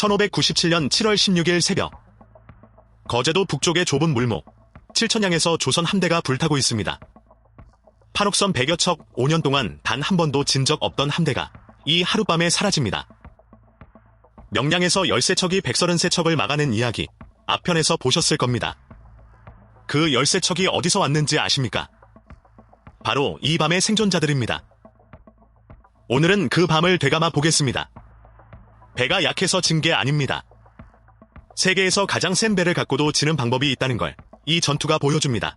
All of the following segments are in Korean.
1597년 7월 16일 새벽, 거제도 북쪽의 좁은 물목 칠천양에서 조선 함대가 불타고 있습니다. 판옥선 100여 척 5년 동안 단 한 번도 진 적 없던 함대가 이 하룻밤에 사라집니다. 명량에서 13척이 133척을 막아낸 이야기 앞편에서 보셨을 겁니다. 그 13척이 어디서 왔는지 아십니까? 바로 이 밤의 생존자들입니다. 오늘은 그 밤을 되감아 보겠습니다. 배가 약해서 진 게 아닙니다. 세계에서 가장 센 배를 갖고도 지는 방법이 있다는 걸 이 전투가 보여줍니다.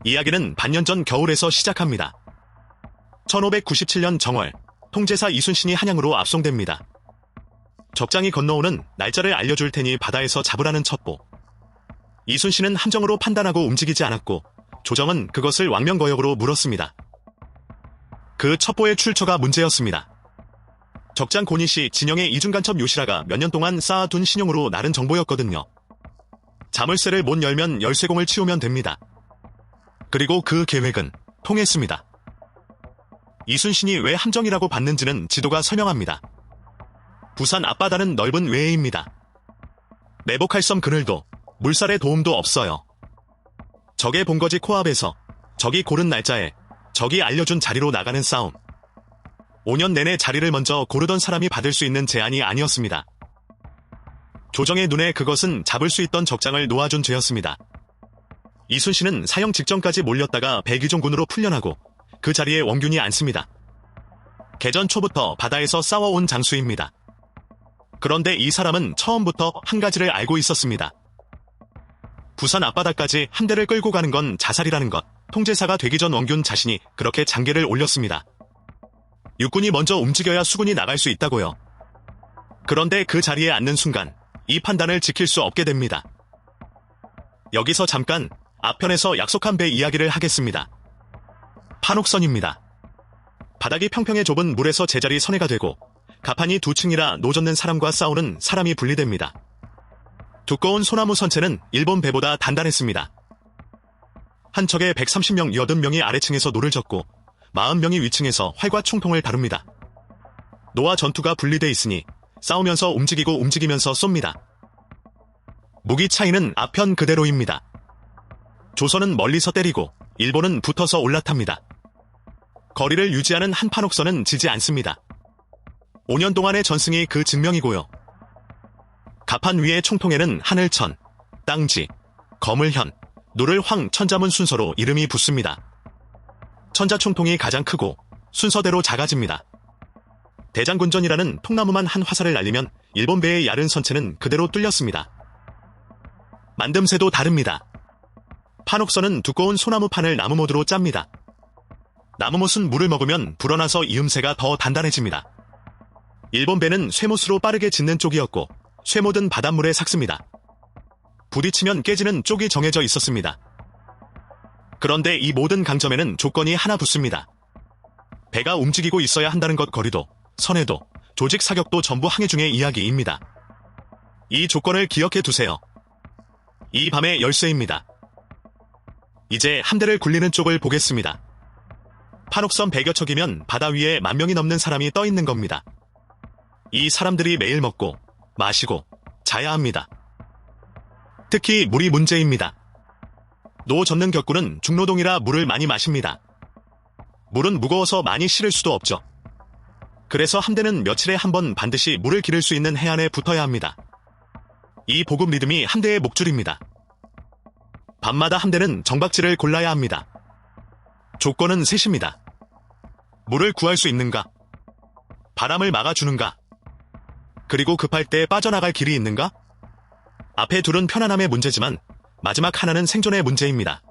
이야기는 반년 전 겨울에서 시작합니다. 1597년 정월, 통제사 이순신이 한양으로 압송됩니다. 적장이 건너오는 날짜를 알려줄 테니 바다에서 잡으라는 첩보. 이순신은 함정으로 판단하고 움직이지 않았고 조정은 그것을 왕명거역으로 물었습니다. 그 첩보의 출처가 문제였습니다. 적장 고니시 진영의 이중간첩 요시라가 몇 년 동안 쌓아둔 신용으로 나른 정보였거든요. 자물쇠를 못 열면 열쇠공을 치우면 됩니다. 그리고 그 계획은 통했습니다. 이순신이 왜 함정이라고 봤는지는 지도가 설명합니다. 부산 앞바다는 넓은 외해입니다. 매복할 섬 그늘도 물살의 도움도 없어요. 적의 본거지 코앞에서 적이 고른 날짜에 적이 알려준 자리로 나가는 싸움. 5년 내내 자리를 먼저 고르던 사람이 받을 수 있는 제안이 아니었습니다. 조정의 눈에 그것은 잡을 수 있던 적장을 놓아준 죄였습니다. 이순신은 사형 직전까지 몰렸다가 백의종군으로 풀려나고 그 자리에 원균이 앉습니다. 개전 초부터 바다에서 싸워온 장수입니다. 그런데 이 사람은 처음부터 한 가지를 알고 있었습니다. 부산 앞바다까지 함대를 끌고 가는 건 자살이라는 것. 통제사가 되기 전 원균 자신이 그렇게 장계를 올렸습니다. 육군이 먼저 움직여야 수군이 나갈 수 있다고요. 그런데 그 자리에 앉는 순간 이 판단을 지킬 수 없게 됩니다. 여기서 잠깐 앞편에서 약속한 배 이야기를 하겠습니다. 판옥선입니다. 바닥이 평평해 좁은 물에서 제자리 선회가 되고 가판이 두 층이라 노젓는 사람과 싸우는 사람이 분리됩니다. 두꺼운 소나무 선체는 일본 배보다 단단했습니다. 한 척에 130명 80명이 아래층에서 노를 젓고 40명이 위층에서 활과 총통을 다룹니다. 노와 전투가 분리돼 있으니 싸우면서 움직이고 움직이면서 쏩니다. 무기 차이는 앞편 그대로입니다. 조선은 멀리서 때리고 일본은 붙어서 올라탑니다. 거리를 유지하는 한 판옥선은 지지 않습니다. 5년 동안의 전승이 그 증명이고요. 가판 위의 총통에는 하늘천, 땅지, 거물현, 노를 황 천자문 순서로 이름이 붙습니다. 천자총통이 가장 크고 순서대로 작아집니다. 대장군전이라는 통나무만 한 화살을 날리면 일본 배의 얇은 선체는 그대로 뚫렸습니다. 만듦새도 다릅니다. 판옥선은 두꺼운 소나무 판을 나무못으로 짭니다. 나무못은 물을 먹으면 불어나서 이음새가 더 단단해집니다. 일본 배는 쇠못으로 빠르게 짓는 쪽이었고 쇠못은 바닷물에 삭습니다. 부딪히면 깨지는 쪽이 정해져 있었습니다. 그런데 이 모든 강점에는 조건이 하나 붙습니다. 배가 움직이고 있어야 한다는 것. 거리도, 선회도, 조직 사격도 전부 항해 중의 이야기입니다. 이 조건을 기억해 두세요. 이 밤의 열쇠입니다. 이제 함대를 굴리는 쪽을 보겠습니다. 판옥선 100여 척이면 바다 위에 10,000명이 넘는 사람이 떠 있는 겁니다. 이 사람들이 매일 먹고, 마시고, 자야 합니다. 특히 물이 문제입니다. 노 젓는 격군은 중노동이라 물을 많이 마십니다. 물은 무거워서 많이 실을 수도 없죠. 그래서 함대는 며칠에 한 번 반드시 물을 기를 수 있는 해안에 붙어야 합니다. 이 보급 리듬이 함대의 목줄입니다. 밤마다 함대는 정박지를 골라야 합니다. 조건은 셋입니다. 물을 구할 수 있는가? 바람을 막아주는가? 그리고 급할 때 빠져나갈 길이 있는가? 앞에 둘은 편안함의 문제지만 마지막 하나는 생존의 문제입니다.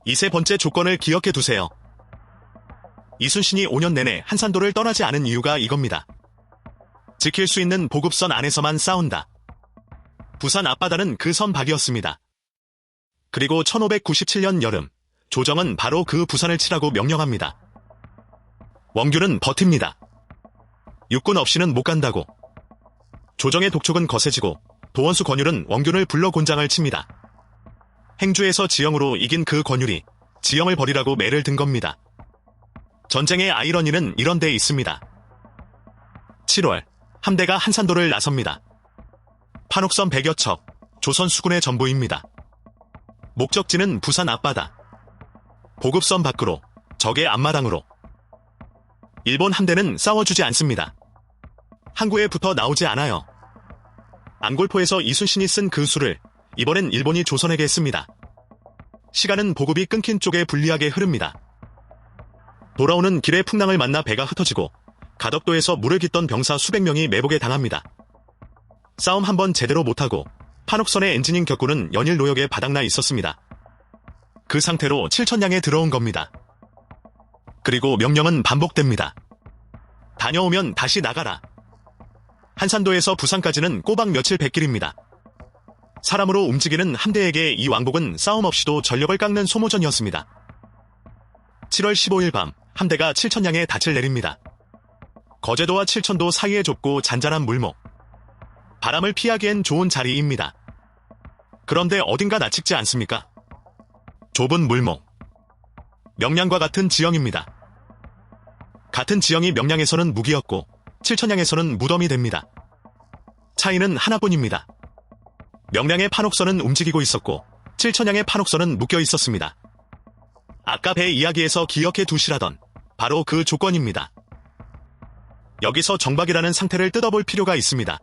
이 세 번째 조건을 기억해 두세요. 이순신이 5년 내내 한산도를 떠나지 않은 이유가 이겁니다. 지킬 수 있는 보급선 안에서만 싸운다. 부산 앞바다는 그 선박이었습니다. 그리고 1597년 여름, 조정은 바로 그 부산을 치라고 명령합니다. 원균은 버팁니다. 육군 없이는 못 간다고. 조정의 독촉은 거세지고 도원수 권율은 원균을 불러 곤장을 칩니다. 행주에서 지영으로 이긴 그 권율이 지영을 버리라고 매를 든 겁니다. 전쟁의 아이러니는 이런 데 있습니다. 7월, 함대가 한산도를 나섭니다. 판옥선 100여 척, 조선 수군의 전부입니다. 목적지는 부산 앞바다. 보급선 밖으로, 적의 앞마당으로. 일본 함대는 싸워주지 않습니다. 항구에 붙어 나오지 않아요. 안골포에서 이순신이 쓴 그 수를 이번엔 일본이 조선에게 씁니다. 시간은 보급이 끊긴 쪽에 불리하게 흐릅니다. 돌아오는 길에 풍랑을 만나 배가 흩어지고 가덕도에서 물을 깃던 병사 수백 명이 매복에 당합니다. 싸움 한번 제대로 못하고 판옥선의 엔지닝 격구는 연일 노역에 바닥나 있었습니다. 그 상태로 칠천량에 들어온 겁니다. 그리고 명령은 반복됩니다. 다녀오면 다시 나가라. 한산도에서 부산까지는 꼬박 며칠 백길입니다. 사람으로 움직이는 함대에게 이 왕복은 싸움 없이도 전력을 깎는 소모전이었습니다. 7월 15일 밤 함대가 칠천량에 닻을 내립니다. 거제도와 칠천도 사이에 좁고 잔잔한 물목. 바람을 피하기엔 좋은 자리입니다. 그런데 어딘가 낯익지 않습니까? 좁은 물목. 명량과 같은 지형입니다. 같은 지형이 명량에서는 무기였고 칠천량에서는 무덤이 됩니다. 차이는 하나뿐입니다. 명량의 판옥선은 움직이고 있었고 칠천량의 판옥선은 묶여 있었습니다. 아까 배 이야기에서 기억해 두시라던 바로 그 조건입니다. 여기서 정박이라는 상태를 뜯어볼 필요가 있습니다.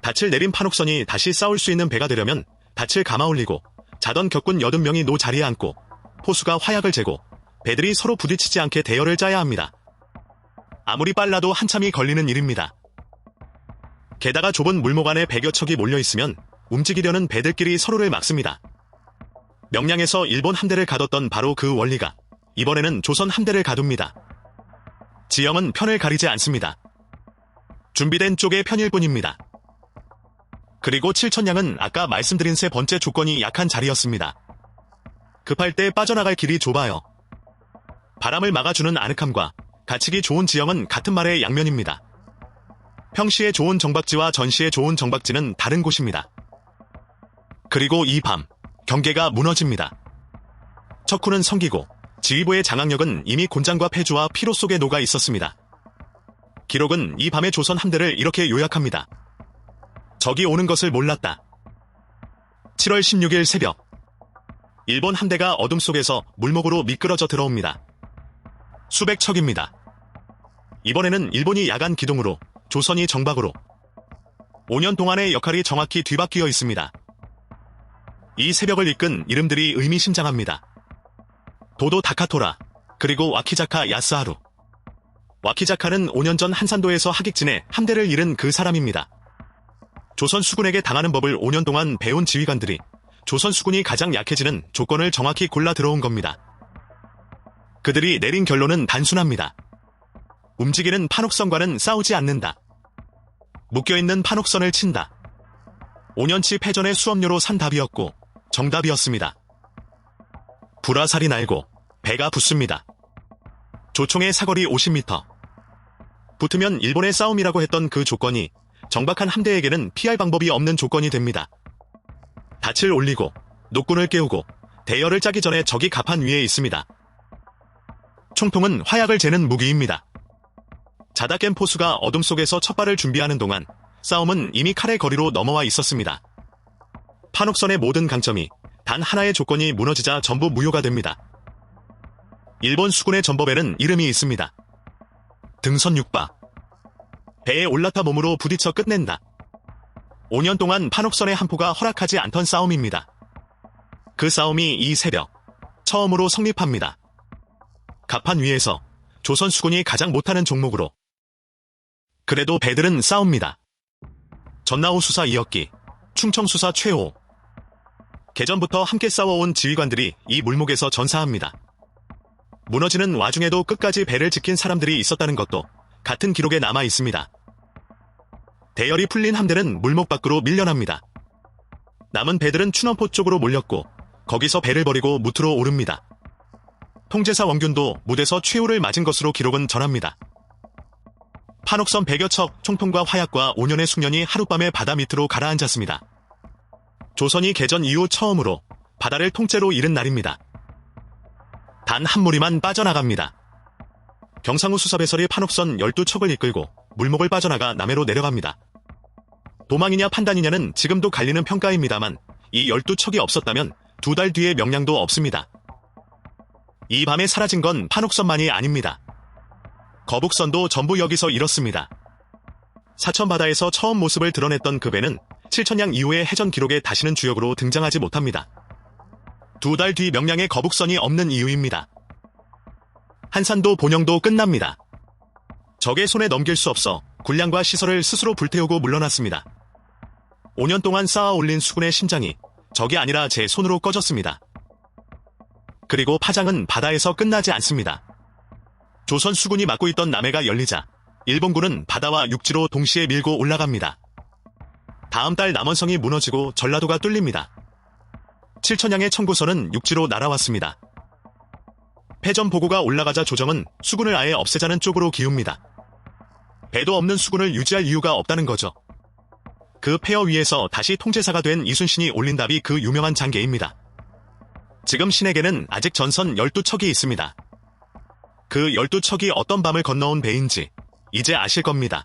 닻을 내린 판옥선이 다시 싸울 수 있는 배가 되려면 닻을 감아올리고 자던 격군 80명이 노 자리에 앉고 포수가 화약을 재고 배들이 서로 부딪히지 않게 대열을 짜야 합니다. 아무리 빨라도 한참이 걸리는 일입니다. 게다가 좁은 물목 안에 100여 척이 몰려있으면 움직이려는 배들끼리 서로를 막습니다. 명량에서 일본 함대를 가뒀던 바로 그 원리가 이번에는 조선 함대를 가둡니다. 지형은 편을 가리지 않습니다. 준비된 쪽의 편일 뿐입니다. 그리고 칠천량은 아까 말씀드린 세 번째 조건이 약한 자리였습니다. 급할 때 빠져나갈 길이 좁아요. 바람을 막아주는 아늑함과 갇히기 좋은 지형은 같은 말의 양면입니다. 평시에 좋은 정박지와 전시에 좋은 정박지는 다른 곳입니다. 그리고 이 밤, 경계가 무너집니다. 척후는 성기고 지휘부의 장악력은 이미 곤장과 폐주와 피로 속에 녹아 있었습니다. 기록은 이 밤의 조선 함대를 이렇게 요약합니다. 적이 오는 것을 몰랐다. 7월 16일 새벽 일본 함대가 어둠 속에서 물목으로 미끄러져 들어옵니다. 수백 척입니다. 이번에는 일본이 야간 기동으로 조선이 정박으로 5년 동안의 역할이 정확히 뒤바뀌어 있습니다. 이 새벽을 이끈 이름들이 의미심장합니다. 도도 다카토라 그리고 와키자카 야스하루. 와키자카는 5년 전 한산도에서 하객진에 함대를 잃은 그 사람입니다. 조선 수군에게 당하는 법을 5년 동안 배운 지휘관들이 조선 수군이 가장 약해지는 조건을 정확히 골라 들어온 겁니다. 그들이 내린 결론은 단순합니다. 움직이는 판옥선과는 싸우지 않는다. 묶여있는 판옥선을 친다. 5년치 패전의 수업료로 산 답이었고 정답이었습니다. 불화살이 날고 배가 붙습니다. 조총의 사거리 50m. 붙으면 일본의 싸움이라고 했던 그 조건이 정박한 함대에게는 피할 방법이 없는 조건이 됩니다. 닻을 올리고 노군을 깨우고 대열을 짜기 전에 적이 갑판 위에 있습니다. 총통은 화약을 재는 무기입니다. 자다 깬 포수가 어둠 속에서 첫발을 준비하는 동안 싸움은 이미 칼의 거리로 넘어와 있었습니다. 판옥선의 모든 강점이 단 하나의 조건이 무너지자 전부 무효가 됩니다. 일본 수군의 전법에는 이름이 있습니다. 등선 육바. 배에 올라타 몸으로 부딪혀 끝낸다. 5년 동안 판옥선의 한 포가 허락하지 않던 싸움입니다. 그 싸움이 이 새벽 처음으로 성립합니다. 갑판 위에서 조선 수군이 가장 못하는 종목으로. 그래도 배들은 싸웁니다. 전나우 수사 2억기, 충청 수사 최호. 개전부터 함께 싸워온 지휘관들이 이 물목에서 전사합니다. 무너지는 와중에도 끝까지 배를 지킨 사람들이 있었다는 것도 같은 기록에 남아 있습니다. 대열이 풀린 함대는 물목 밖으로 밀려납니다. 남은 배들은 춘원포 쪽으로 몰렸고 거기서 배를 버리고 무트로 오릅니다. 통제사 원균도 무대서 최후를 맞은 것으로 기록은 전합니다. 판옥선 100여 척 총통과 화약과 5년의 숙련이 하룻밤에 바다 밑으로 가라앉았습니다. 조선이 개전 이후 처음으로 바다를 통째로 잃은 날입니다. 단 한 무리만 빠져나갑니다. 경상우 수사배설이 판옥선 12척을 이끌고 물목을 빠져나가 남해로 내려갑니다. 도망이냐 판단이냐는 지금도 갈리는 평가입니다만 이 12척이 없었다면 2달 뒤에 명량도 없습니다. 이 밤에 사라진 건 판옥선만이 아닙니다. 거북선도 전부 여기서 잃었습니다. 사천 바다에서 처음 모습을 드러냈던 그 배는 7천량 이후의 해전 기록에 다시는 주역으로 등장하지 못합니다. 2달 뒤 명량에 거북선이 없는 이유입니다. 한산도 본영도 끝납니다. 적의 손에 넘길 수 없어 군량과 시설을 스스로 불태우고 물러났습니다. 5년 동안 쌓아 올린 수군의 심장이 적이 아니라 제 손으로 꺼졌습니다. 그리고 파장은 바다에서 끝나지 않습니다. 조선 수군이 막고 있던 남해가 열리자 일본군은 바다와 육지로 동시에 밀고 올라갑니다. 다음 달 남원성이 무너지고 전라도가 뚫립니다. 7천량의 청구선은 육지로 날아왔습니다. 패전 보고가 올라가자 조정은 수군을 아예 없애자는 쪽으로 기웁니다. 배도 없는 수군을 유지할 이유가 없다는 거죠. 그 폐허 위에서 다시 통제사가 된 이순신이 올린 답이 그 유명한 장계입니다. 지금 신에게는 아직 전선 12척이 있습니다. 그 12척이 어떤 밤을 건너온 배인지 이제 아실 겁니다.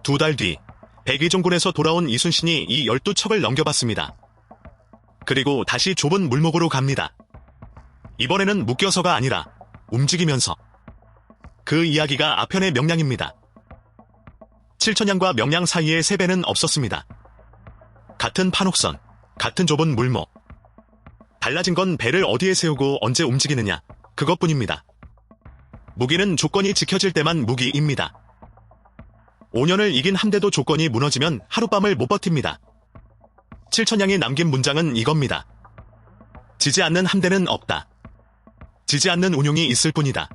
2달 뒤 백의종군에서 돌아온 이순신이 이 12척을 넘겨봤습니다. 그리고 다시 좁은 물목으로 갑니다. 이번에는 묶여서가 아니라 움직이면서. 그 이야기가 아편의 명량입니다. 7천량과 명량 사이에 세배는 없었습니다. 같은 판옥선, 같은 좁은 물목. 달라진 건 배를 어디에 세우고 언제 움직이느냐, 그것뿐입니다. 무기는 조건이 지켜질 때만 무기입니다. 5년을 이긴 함대도 조건이 무너지면 하룻밤을 못 버팁니다. 7천량이 남긴 문장은 이겁니다. 지지 않는 함대는 없다. 지지 않는 운용이 있을 뿐이다.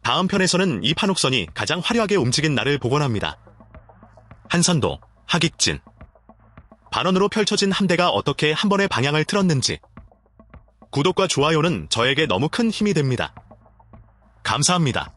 다음 편에서는 이 판옥선이 가장 화려하게 움직인 날을 복원합니다. 한산도, 하객진. 반원으로 펼쳐진 함대가 어떻게 한 번에 방향을 틀었는지. 구독과 좋아요는 저에게 너무 큰 힘이 됩니다. 감사합니다.